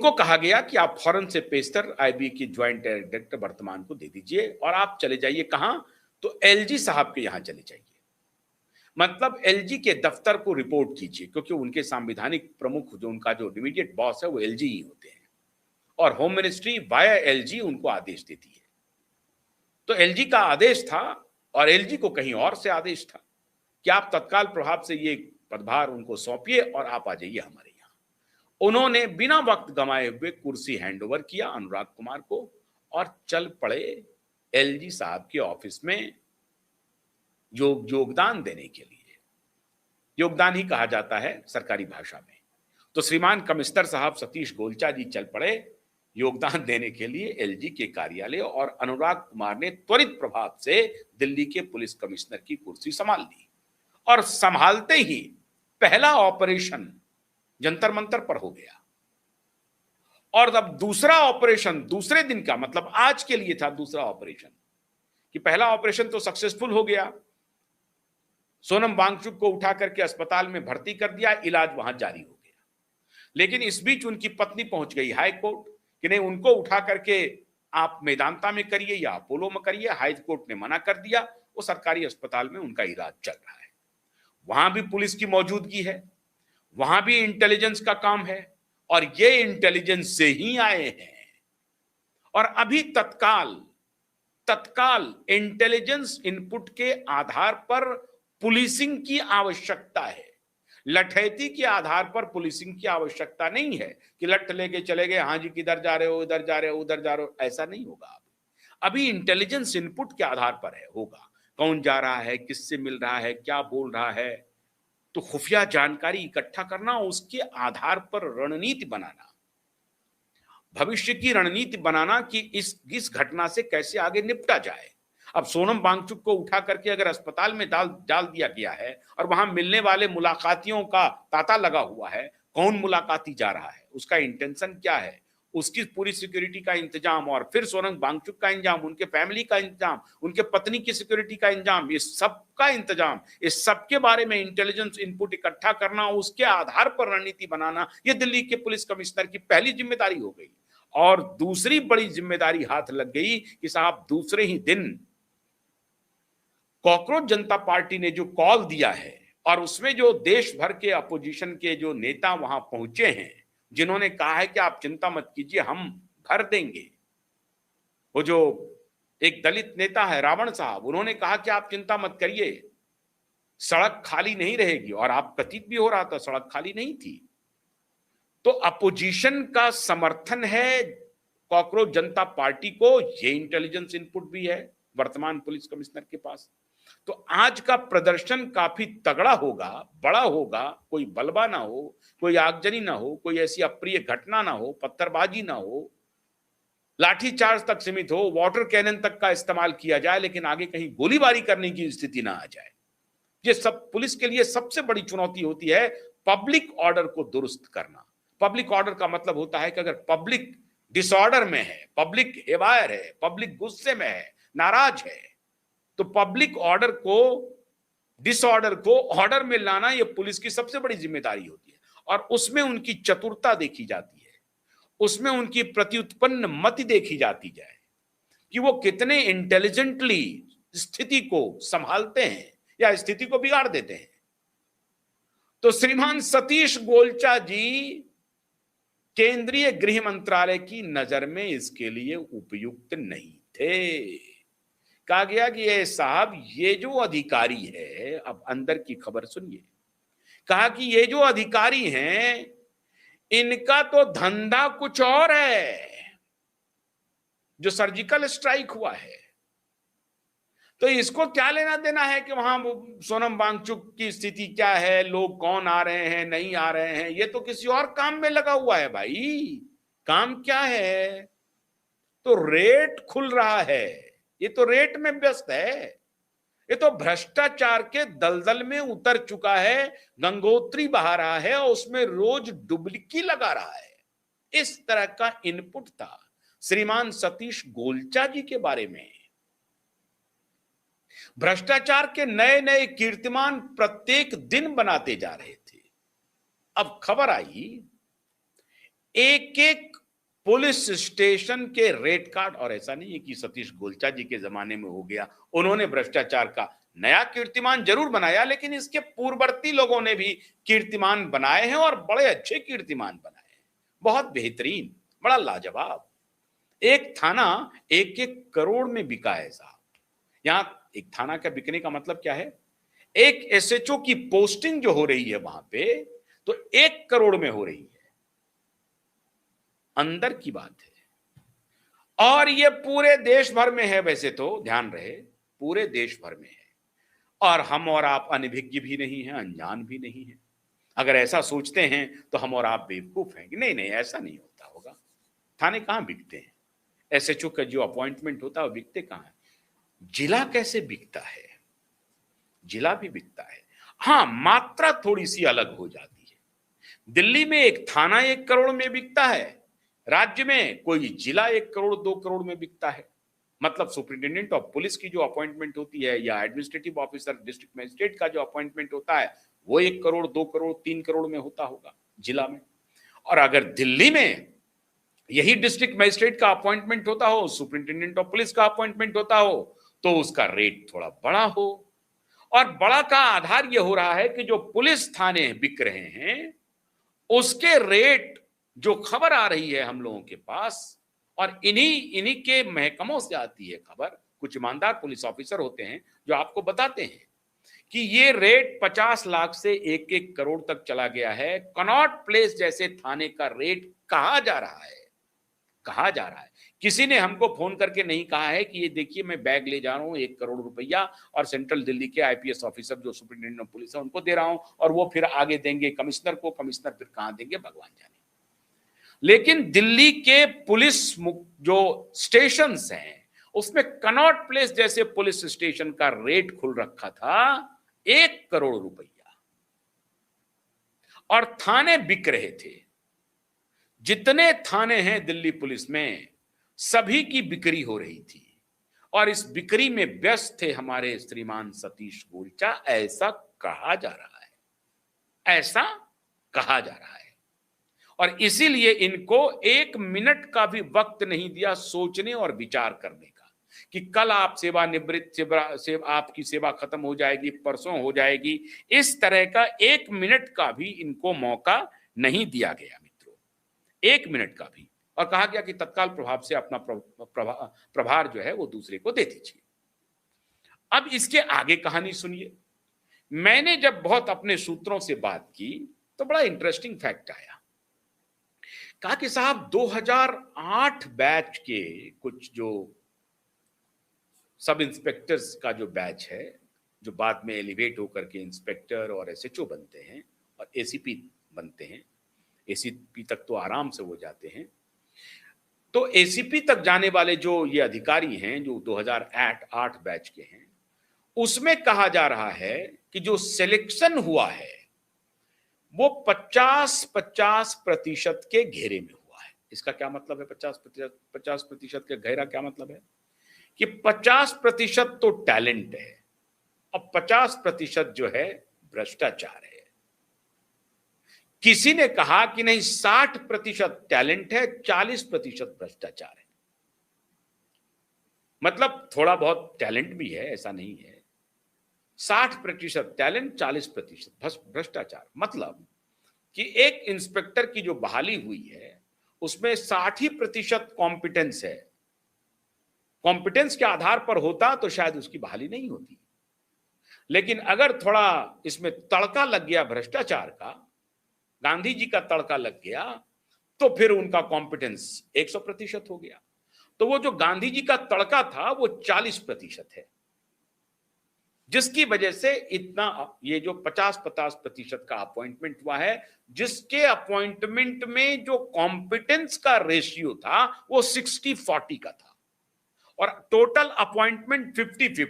उनको कहा गया कि आप फौरन से पेस्तर आईबी की ज्वाइंट डायरेक्टर वर्तमान को दे दीजिए और आप चले जाइए कहां, तो एलजी साहब के यहां चले जाइए। मतलब एलजी के दफ्तर को रिपोर्ट कीजिए, क्योंकि उनके संवैधानिक प्रमुख जो उनका जो इमीडिएट बॉस है वो एलजी ही होते हैं और होम मिनिस्ट्री वाया एलजी उनको आदेश देती है। तो एलजी का आदेश था और एलजी को कहीं और से आदेश था कि आप तत्काल प्रभाव से ये पदभार उनको सौंपिए और आप आ जाइए हमारे यहां। उन्होंने बिना वक्त गंवाए हुए कुर्सी हैंडओवर किया अनुराग कुमार को और चल पड़े एलजी साहब के ऑफिस में योगदान देने के लिए। योगदान ही कहा जाता है सरकारी भाषा में। तो श्रीमान कमिश्नर साहब सतीश गोलचा जी चल पड़े योगदान देने के लिए एलजी के कार्यालय और अनुराग कुमार ने त्वरित प्रभाव से दिल्ली के पुलिस कमिश्नर की कुर्सी संभाल ली और संभालते ही पहला ऑपरेशन जंतर मंतर पर हो गया। और अब दूसरा ऑपरेशन दूसरे दिन का, मतलब आज के लिए था दूसरा ऑपरेशन, कि पहला ऑपरेशन तो सक्सेसफुल हो गया, सोनम वांगचुक को उठा करके अस्पताल में भर्ती कर दिया, इलाज वहां जारी हो गया। लेकिन इस बीच उनकी पत्नी पहुंच गई हाई कोर्ट कि नहीं, उनको उठा करके आप मेदांता में करिए या अपोलो में करिए। हाई कोर्ट ने मना कर दिया, वो सरकारी अस्पताल में उनका इलाज चल रहा है। वहां भी पुलिस की मौजूदगी है, वहां भी इंटेलिजेंस का काम है और ये इंटेलिजेंस से ही आए हैं। और अभी तत्काल इंटेलिजेंस इनपुट के आधार पर पुलिसिंग की आवश्यकता है। लठैती के आधार पर पुलिसिंग की आवश्यकता नहीं है कि लठ लेके चले गए, हाँ जी किधर जा रहे हो, इधर जा रहे हो, उधर जा रहे हो, ऐसा नहीं होगा। अभी इंटेलिजेंस इनपुट के आधार पर है होगा, कौन जा रहा है, किससे मिल रहा है, क्या बोल रहा है, तो खुफिया जानकारी इकट्ठा करना, उसके आधार पर रणनीति बनाना, भविष्य की रणनीति बनाना कि इस घटना से कैसे आगे निपटा जाए। अब सोनम वांगचुक को उठा करके अगर अस्पताल में डाल दिया गया है और वहां मिलने वाले मुलाकातियों का तांता लगा हुआ है, कौन मुलाकाती जा रहा है, उसका इंटेंशन क्या है, उसकी पूरी सिक्योरिटी का इंतजाम और फिर सोनम वांगचुक का इंतजाम, उनके फैमिली का इंतजाम, उनके पत्नी की सिक्योरिटी का इंतजाम, ये सबका इंतजाम, इस सबके बारे में इंटेलिजेंस इनपुट इकट्ठा करना, उसके आधार पर रणनीति बनाना, ये दिल्ली के पुलिस कमिश्नर की पहली जिम्मेदारी हो गई। और दूसरी बड़ी जिम्मेदारी हाथ लग गई कि साहब दूसरे ही दिन कॉकरोच जनता पार्टी ने जो कॉल दिया है और उसमें जो देश भर के अपोजिशन के जो नेता वहां पहुंचे हैं, जिन्होंने कहा है कि आप चिंता मत कीजिए, हम भर देंगे। वो जो एक दलित नेता है रावण साहब, उन्होंने कहा कि आप चिंता मत करिए, सड़क खाली नहीं रहेगी, और आप प्रतीत भी हो रहा था सड़क खाली नहीं थी। तो अपोजिशन का समर्थन है कॉकरोच जनता पार्टी को, ये इंटेलिजेंस इनपुट भी है वर्तमान पुलिस कमिश्नर के पास। तो आज का प्रदर्शन काफी तगड़ा होगा, बड़ा होगा, कोई बलवा ना हो, कोई आगजनी ना हो, कोई ऐसी अप्रिय घटना ना हो, पत्थरबाजी ना हो, लाठीचार्ज तक सीमित हो, वाटर कैनन तक का इस्तेमाल किया जाए, लेकिन आगे कहीं गोलीबारी करने की स्थिति ना आ जाए। ये सब पुलिस के लिए सबसे बड़ी चुनौती होती है, पब्लिक ऑर्डर को दुरुस्त करना। पब्लिक ऑर्डर का मतलब होता है कि अगर पब्लिक डिसऑर्डर में है, पब्लिक हेवायर है, पब्लिक गुस्से में है, नाराज है, तो पब्लिक ऑर्डर को, डिसऑर्डर को ऑर्डर में लाना ये पुलिस की सबसे बड़ी जिम्मेदारी होती है। और उसमें उनकी चतुरता देखी जाती है, उसमें उनकी प्रत्युत्पन्न मति देखी जाती जाए कि वो कितने इंटेलिजेंटली स्थिति को संभालते हैं या स्थिति को बिगाड़ देते हैं। तो श्रीमान सतीश गोलचा जी केंद्रीय गृह मंत्रालय की नजर में इसके लिए उपयुक्त नहीं थे। कहा गया कि ये साहब, ये जो अधिकारी है, अब अंदर की खबर सुनिए, कहा कि ये जो अधिकारी हैं, इनका तो धंधा कुछ और है। जो सर्जिकल स्ट्राइक हुआ है, तो इसको क्या लेना देना है कि वहां सोनम वांगचुक की स्थिति क्या है, लोग कौन आ रहे हैं, नहीं आ रहे हैं, ये तो किसी और काम में लगा हुआ है भाई। काम क्या है? तो रेट खुल रहा है, ये तो रेट में व्यस्त है, ये तो भ्रष्टाचार के दलदल में उतर चुका है, गंगोत्री बहा रहा है और उसमें रोज डुबकी लगा रहा है। इस तरह का इनपुट था श्रीमान सतीश गोलचा जी के बारे में। भ्रष्टाचार के नए नए कीर्तिमान प्रत्येक दिन बनाते जा रहे थे। अब खबर आई, एक एक पुलिस स्टेशन के रेट कार्ड, और ऐसा नहीं है कि सतीश गोलचा जी के जमाने में हो गया, उन्होंने भ्रष्टाचार का नया कीर्तिमान जरूर बनाया, लेकिन इसके पूर्ववर्ती लोगों ने भी कीर्तिमान बनाए हैं और बड़े अच्छे कीर्तिमान बनाए हैं, बहुत बेहतरीन, बड़ा लाजवाब। एक थाना 1-1 करोड़ में बिका है साहब। यहां एक थाना का बिकने का मतलब क्या है? एक एसएचओ की पोस्टिंग जो हो रही है वहां पे, तो 1 करोड़ में हो रही है। अंदर की बात है, और ये पूरे देश भर में है। वैसे तो ध्यान रहे, पूरे देश भर में है, और हम और आप अनभिज्ञ भी नहीं है, अनजान भी नहीं है। अगर ऐसा सोचते हैं तो हम और आप बेवकूफ हैं कि नहीं नहीं ऐसा नहीं होता होगा। थाने कहां बिकते हैं? एसएचओ का जो अपॉइंटमेंट होता है वो बिकते कहां है? जिला कैसे बिकता है? जिला भी बिकता है, हाँ, मात्रा थोड़ी सी अलग हो जाती है। दिल्ली में एक थाना 1 करोड़ में बिकता है, राज्य में कोई जिला 1 करोड़ 2 करोड़ में बिकता है। मतलब सुपरिटेंडेंट ऑफ पुलिस की जो अपॉइंटमेंट होती है, या एडमिनिस्ट्रेटिव ऑफिसर डिस्ट्रिक्ट मजिस्ट्रेट का जो अपॉइंटमेंट होता है, वो 1 करोड़ 2 करोड़ 3 करोड़ में होता होगा जिला में। और अगर दिल्ली में यही डिस्ट्रिक्ट मजिस्ट्रेट का अपॉइंटमेंट होता हो, सुपरिटेंडेंट ऑफ पुलिस का अपॉइंटमेंट होता हो, तो उसका रेट थोड़ा बड़ा हो। और बड़ा का आधार यह हो रहा है कि जो पुलिस थाने बिक रहे हैं उसके रेट, जो खबर आ रही है हम लोगों के पास, और इन्हीं के महकमों से आती है खबर, कुछ ईमानदार पुलिस ऑफिसर होते हैं जो आपको बताते हैं कि ये रेट 50 लाख से 1-1 करोड़ तक चला गया है। कनॉट प्लेस जैसे थाने का रेट कहा जा रहा है, कहा जा रहा है। किसी ने हमको फोन करके नहीं कहा है कि ये देखिए मैं बैग ले जा रहा हूं 1 करोड़ रुपया, और सेंट्रल दिल्ली के आईपीएस ऑफिसर जो सुपरिटेंडेंट ऑफ पुलिस है उनको दे रहा हूं, और वो फिर आगे देंगे कमिश्नर को, कमिश्नर फिर कहां देंगे भगवान जाने। लेकिन दिल्ली के पुलिस जो स्टेशन हैं उसमें कनॉट प्लेस जैसे पुलिस स्टेशन का रेट खुल रखा था 1 करोड़ रुपया, और थाने बिक रहे थे। जितने थाने हैं दिल्ली पुलिस में सभी की बिक्री हो रही थी, और इस बिक्री में व्यस्त थे हमारे श्रीमान सतीश गोलचा, ऐसा कहा जा रहा है, ऐसा कहा जा रहा है। और इसीलिए इनको 1 मिनट का भी वक्त नहीं दिया सोचने और विचार करने का कि कल आप सेवानिवृत्त आपकी सेवा खत्म हो जाएगी, परसों हो जाएगी। इस तरह का 1 मिनट का भी इनको मौका नहीं दिया गया मित्रों, 1 मिनट का भी। और कहा गया कि तत्काल प्रभाव से अपना प्रभार जो है वो दूसरे को दे दीजिए। अब इसके आगे कहानी सुनिए। मैंने जब बहुत अपने सूत्रों से बात की तो बड़ा इंटरेस्टिंग फैक्ट आया। कहा कि साहब 2008 बैच के कुछ जो सब इंस्पेक्टर्स का जो बैच है, जो बाद में एलिवेट होकर के इंस्पेक्टर और एसएचओ बनते हैं और एसीपी बनते हैं, एसीपी तक तो आराम से हो जाते हैं, तो एसीपी तक जाने वाले जो ये अधिकारी हैं जो 2008 बैच के हैं, उसमें कहा जा रहा है कि जो सिलेक्शन हुआ है वो 50-50% के घेरे में हुआ है। इसका क्या मतलब है? 50% के घेरा क्या मतलब है? कि 50% तो टैलेंट है और 50% जो है भ्रष्टाचार है। किसी ने कहा कि नहीं, 60% टैलेंट है, 40% भ्रष्टाचार है। मतलब थोड़ा बहुत टैलेंट भी है, ऐसा नहीं है। 60% टैलेंट, 40% भ्रष्टाचार। मतलब कि एक इंस्पेक्टर की जो बहाली हुई है उसमें 60% कॉम्पिटेंस है। कॉम्पिटेंस के आधार पर होता तो शायद उसकी बहाली नहीं होती, लेकिन अगर थोड़ा इसमें तड़का लग गया भ्रष्टाचार का, गांधी जी का तड़का लग गया, तो फिर उनका कॉम्पिटेंस 100% हो गया। तो वो जो गांधी जी का तड़का था वो 40% है, जिसकी वजह से इतना ये जो 50-50% का अपॉइंटमेंट हुआ है, जिसके अपॉइंटमेंट में जो कॉम्पिटेंस का रेशियो था वो 60-40 का था, और टोटल अपॉइंटमेंट 50-50 का